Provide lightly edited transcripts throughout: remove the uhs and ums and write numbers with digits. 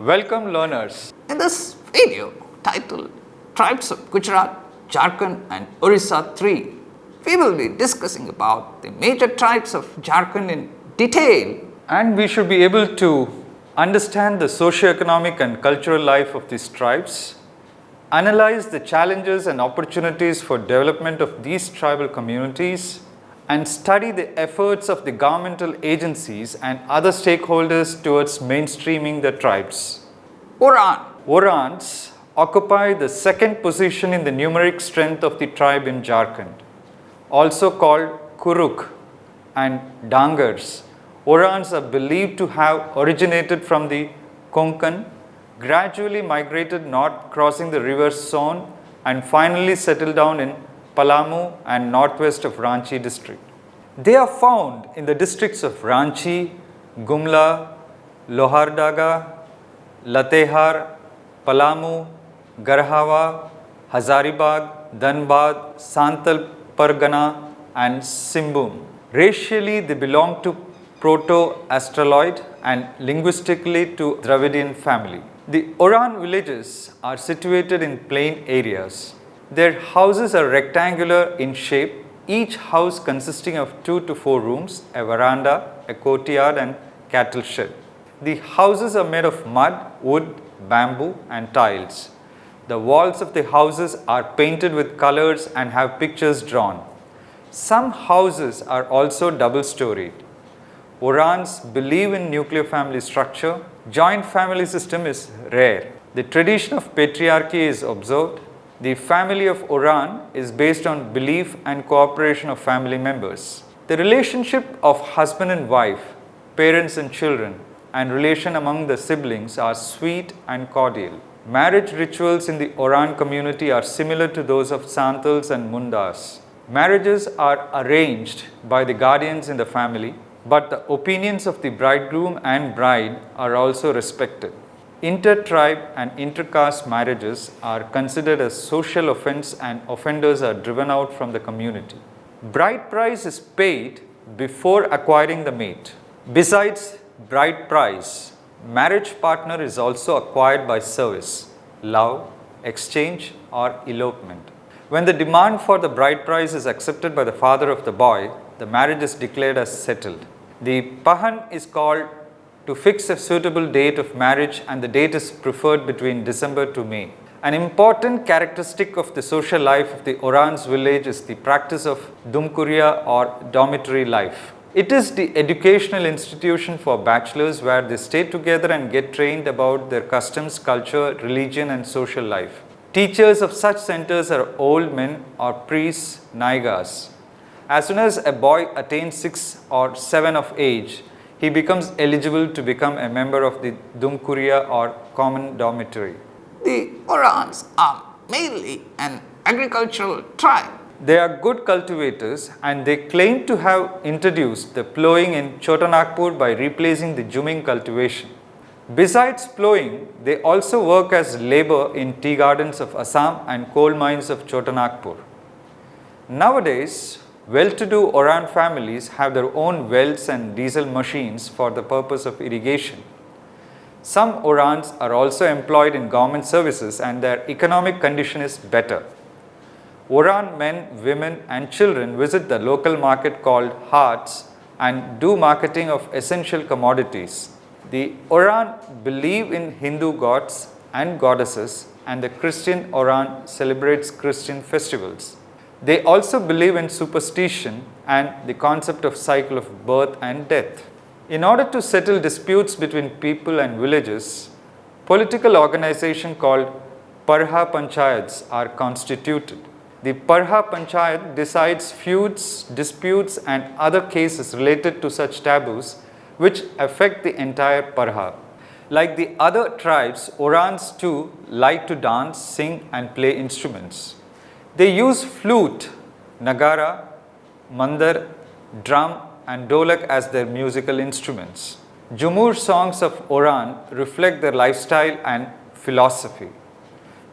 Welcome learners. In this video titled Tribes of Gujrat, Jharkhand and Orissa 3, we will be discussing about the major tribes of Jharkhand in detail. And we should be able to understand the socio-economic and cultural life of these tribes, analyze the challenges and opportunities for development of these tribal communities, and study the efforts of the governmental agencies and other stakeholders towards mainstreaming the tribes. Oran. Orans occupy the second position in the numeric strength of the tribe in Jharkhand, also called Kuruk and Dangars. Orans are believed to have originated from the Konkan, gradually migrated north crossing the river Son and finally settled down in Palamu and northwest of Ranchi district. They are found in the districts of Ranchi, Gumla, Lohardaga, Latehar, Palamu, Garhawa, Hazaribagh, Dhanbad, Santal Pargana and Simbhum. Racially, they belong to Proto-Australoid and linguistically to Dravidian family. The Oran villages are situated in plain areas. Their houses are rectangular in shape, each house consisting of 2 to 4 rooms, a veranda, a courtyard and cattle shed. The houses are made of mud, wood, bamboo and tiles. The walls of the houses are painted with colors and have pictures drawn. Some houses are also double-storied. Orans believe in nuclear family structure. Joint family system is rare. The tradition of patriarchy is observed. The family of Oran is based on belief and cooperation of family members. The relationship of husband and wife, parents and children, and relation among the siblings are sweet and cordial. Marriage rituals in the Oran community are similar to those of Santals and Mundas. Marriages are arranged by the guardians in the family, but the opinions of the bridegroom and bride are also respected. Inter-tribe and inter-caste marriages are considered a social offense and offenders are driven out from the community. Bride price is paid before acquiring the mate. Besides bride price, marriage partner is also acquired by service, love, exchange or elopement. When the demand for the bride price is accepted by the father of the boy, the marriage is declared as settled. The Pahan is called to fix a suitable date of marriage and the date is preferred between December to May. An important characteristic of the social life of the Orans village is the practice of Dumkuria or dormitory life. It is the educational institution for bachelors where they stay together and get trained about their customs, culture, religion and social life. Teachers of such centers are old men or priests, naigas. As soon as a boy attains 6 or 7 of age, he becomes eligible to become a member of the Dumkuria or common dormitory. The Orans are mainly an agricultural tribe. They are good cultivators and they claim to have introduced the ploughing in Chotanagpur by replacing the Juming cultivation. Besides ploughing, they also work as labor in tea gardens of Assam and coal mines of Chotanagpur. Nowadays, well-to-do Oran families have their own wells and diesel machines for the purpose of irrigation. Some Orans are also employed in government services and their economic condition is better. Oran men, women and children visit the local market called Hats and do marketing of essential commodities. The Oran believe in Hindu gods and goddesses and the Christian Oran celebrates Christian festivals. They also believe in superstition and the concept of cycle of birth and death. In order to settle disputes between people and villages, political organizations called Parha Panchayats are constituted. The Parha Panchayat decides feuds, disputes and other cases related to such taboos which affect the entire Parha. Like the other tribes, Orans too like to dance, sing and play instruments. They use flute, nagara, mandar, drum and dolak as their musical instruments. Jumur songs of Oran reflect their lifestyle and philosophy.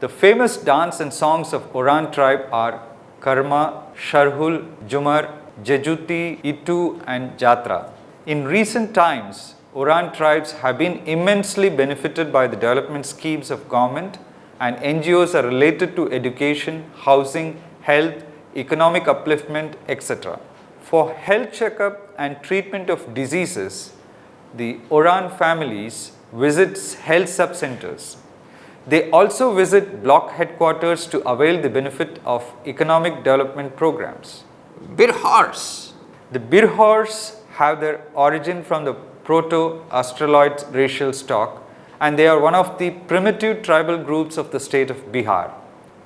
The famous dance and songs of Oran tribe are Karma, Sharhul, Jumar, Jejuti, Itu and Jatra. In recent times, Oran tribes have been immensely benefited by the development schemes of government, and NGOs are related to education, housing, health, economic upliftment, etc. For health checkup and treatment of diseases, the Oran families visits health sub-centers. They also visit block headquarters to avail the benefit of economic development programs. Birhars. The Birhars have their origin from the Proto-Australoid racial stock, and they are one of the primitive tribal groups of the state of Bihar.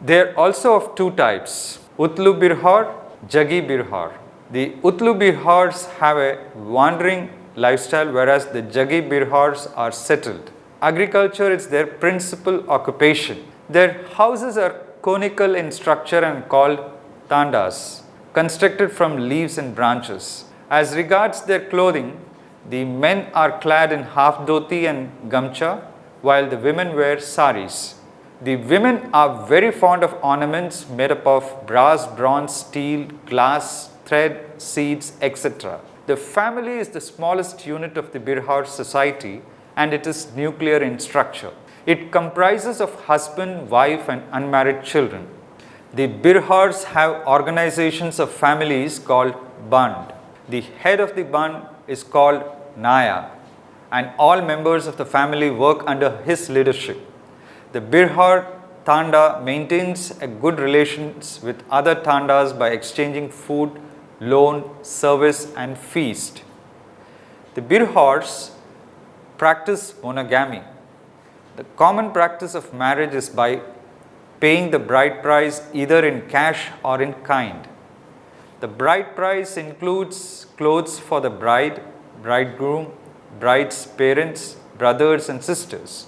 They are also of two types, Utlu Birhar, Jagi Birhar. The Utlu Birhars have a wandering lifestyle, whereas the Jagi Birhars are settled. Agriculture is their principal occupation. Their houses are conical in structure and called tandas, constructed from leaves and branches. As regards their clothing, the men are clad in half dhoti and gamcha, while the women wear saris. The women are very fond of ornaments made up of brass, bronze, steel, glass, thread, seeds, etc. The family is the smallest unit of the Birhar society, and it is nuclear in structure. It comprises of husband, wife and unmarried children. The Birhars have organizations of families called Band. The head of the Band is called Naya, and all members of the family work under his leadership. The Birhar Tanda maintains a good relations with other Tandas by exchanging food, loan, service and feast. The Birhars practice monogamy. The common practice of marriage is by paying the bride price either in cash or in kind. The bride price includes clothes for the bride, bridegroom, bride's parents, brothers and sisters.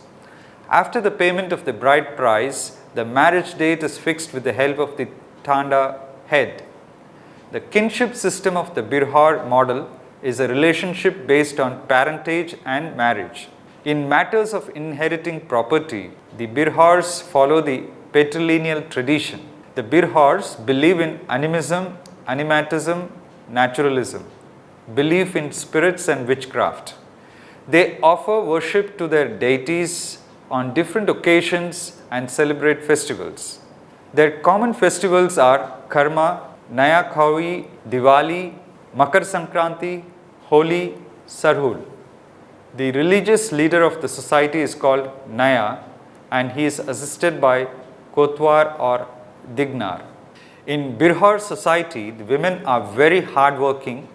After the payment of the bride price, the marriage date is fixed with the help of the Tanda head. The kinship system of the Birhar model is a relationship based on parentage and marriage. In matters of inheriting property, the Birhars follow the patrilineal tradition. The Birhars believe in animism, animatism, naturalism, belief in spirits and witchcraft. They offer worship to their deities on different occasions and celebrate festivals. Their common festivals are Karma, Naya Khawi, Diwali, Makar Sankranti, Holi, Sarhul. The religious leader of the society is called Naya, and he is assisted by Kotwar or Dignar. In Birhar society, the women are very hardworking.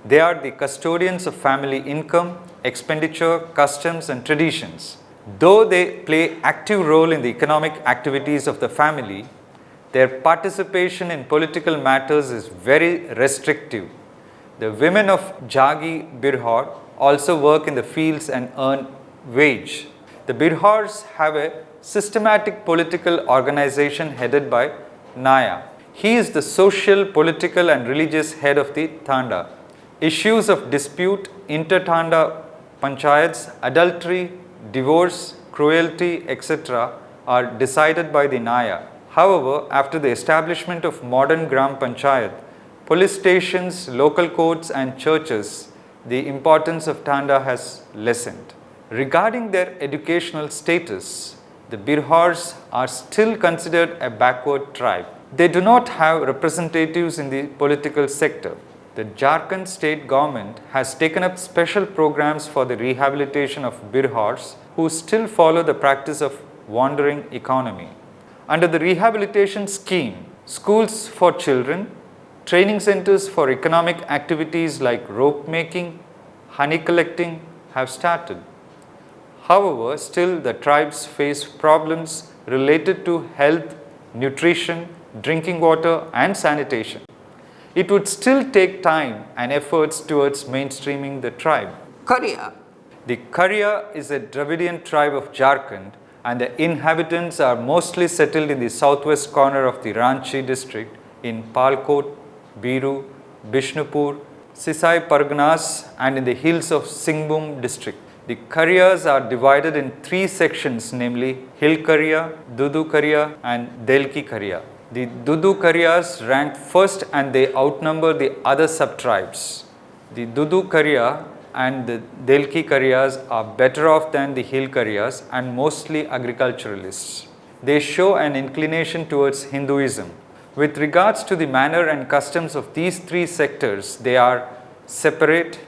They are the custodians of family income, expenditure, customs and traditions. Though they play active role in the economic activities of the family, their participation in political matters is very restrictive. The women of Jagi Birhar also work in the fields and earn wage. The Birhars have a systematic political organization headed by Naya. He is the social, political and religious head of the Tanda. Issues of dispute, inter-Tanda panchayats, adultery, divorce, cruelty, etc. are decided by the Naya. However, after the establishment of modern Gram Panchayat, police stations, local courts and churches, the importance of Tanda has lessened. Regarding their educational status, the Birhars are still considered a backward tribe. They do not have representatives in the political sector. The Jharkhand state government has taken up special programs for the rehabilitation of Birhars who still follow the practice of wandering economy. Under the rehabilitation scheme, schools for children, training centers for economic activities like rope making, honey collecting have started. However, still the tribes face problems related to health, nutrition, drinking water and sanitation. It would still take time and efforts towards mainstreaming the tribe. Karya. The Karya is a Dravidian tribe of Jharkhand, and the inhabitants are mostly settled in the southwest corner of the Ranchi district in Palkot, Biru, Bishnupur, Sisai Parganas and in the hills of Singhbhum district. The Karyas are divided in three sections, namely Hill Karya, Dudu Karya and Delki Karya. The Dudu Karyas rank first and they outnumber the other sub-tribes. The Dudu Karya and the Delki Kariyas are better off than the hill Kariyas and mostly agriculturalists. They show an inclination towards Hinduism. With regards to the manner and customs of these three sectors, they are separate.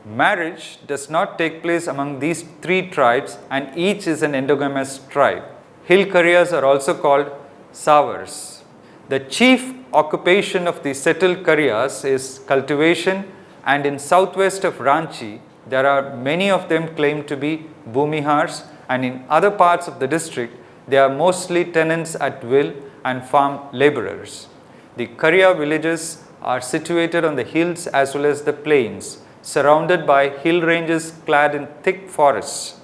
Marriage does not take place among these three tribes and each is an endogamous tribe. Hill Kariyas are also called Savars. The chief occupation of the settled Kariyas is cultivation, and in southwest of Ranchi, there are many of them claimed to be Bhumihars, and in other parts of the district, they are mostly tenants at will and farm laborers. The Kariya villages are situated on the hills as well as the plains, surrounded by hill ranges clad in thick forests.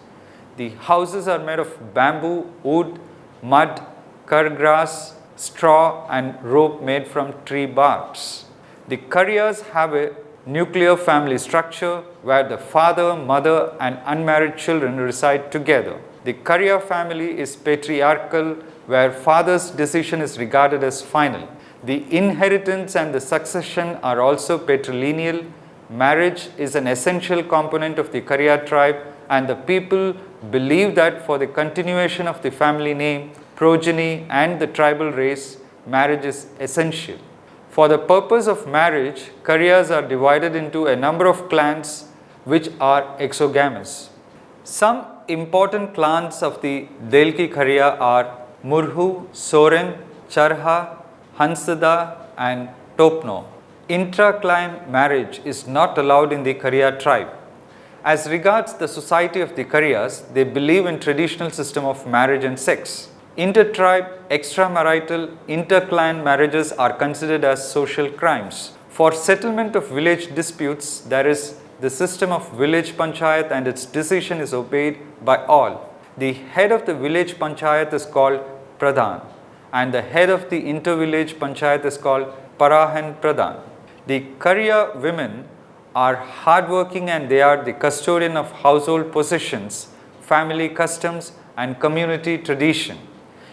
The houses are made of bamboo, wood, mud, cur grass, straw and rope made from tree barks. The Kariyas have a nuclear family structure where the father, mother and unmarried children reside together. The Kariya family is patriarchal, where father's decision is regarded as final. The inheritance and the succession are also patrilineal. Marriage is an essential component of the Kariya tribe, and the people believe that for the continuation of the family name, progeny and the tribal race, marriage is essential. For the purpose of marriage, Kariyas are divided into a number of clans which are exogamous. Some important clans of the Delki Kariya are Murhu, Soren, Charha, Hansada and Topno. Intra-clan marriage is not allowed in the Kariya tribe. As regards the society of the Kariyas, they believe in traditional system of marriage and sex. Inter-tribe, extramarital, inter-clan marriages are considered as social crimes. For settlement of village disputes, there is the system of village panchayat and its decision is obeyed by all. The head of the village panchayat is called Pradhan and the head of the inter-village panchayat is called Parahan Pradhan. The Kariya women are hardworking and they are the custodian of household possessions, family customs and community tradition.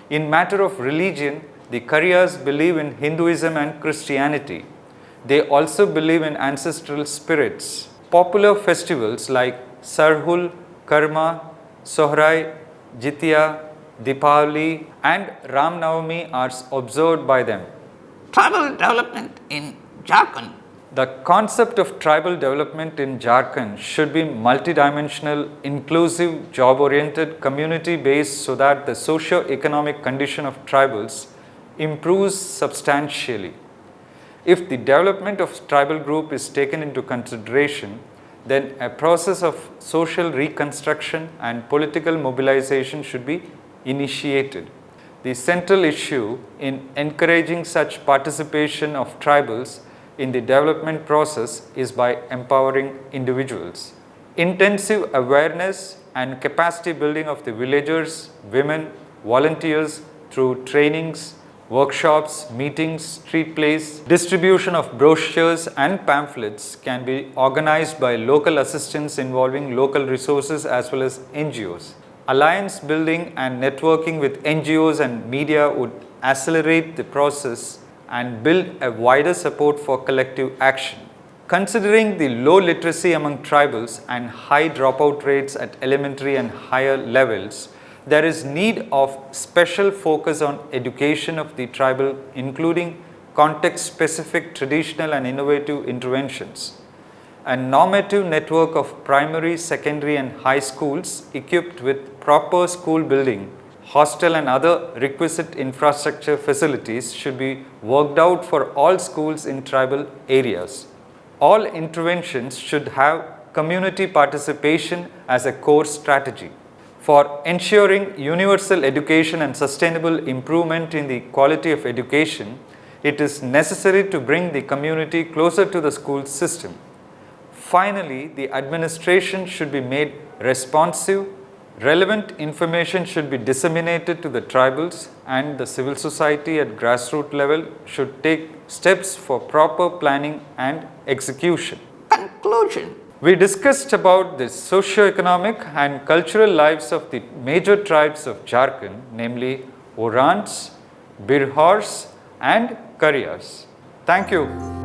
In matter of religion, the Kariyas believe in Hinduism and Christianity. They also believe in ancestral spirits. Popular festivals like Sarhul, Karma, Sohrai, Jitya, Dipavali and Ram Navami are observed by them. Tribal development in Jharkhand. The concept of tribal development in Jharkhand should be multidimensional, inclusive, job-oriented, community-based so that the socio-economic condition of tribals improves substantially. If the development of tribal group is taken into consideration, then a process of social reconstruction and political mobilization should be initiated. The central issue in encouraging such participation of tribals in the development process is by empowering individuals. Intensive awareness and capacity building of the villagers, women, volunteers through trainings, workshops, meetings, street plays, distribution of brochures and pamphlets can be organized by local assistance involving local resources as well as NGOs. Alliance building and networking with NGOs and media would accelerate the process and build a wider support for collective action. Considering the low literacy among tribals and high dropout rates at elementary and higher levels, there is need of special focus on education of the tribal, including context-specific traditional and innovative interventions. A normative network of primary, secondary and high schools equipped with proper school building, hostel and other requisite infrastructure facilities should be worked out for all schools in tribal areas. All interventions should have community participation as a core strategy. For ensuring universal education and sustainable improvement in the quality of education, it is necessary to bring the community closer to the school system. Finally, the administration should be made responsive. Relevant information should be disseminated to the tribals, and the civil society at grassroots level should take steps for proper planning and execution. Conclusion. We discussed about the socio-economic and cultural lives of the major tribes of Jharkhand, namely Orans, Birhors and Kariyas. Thank you.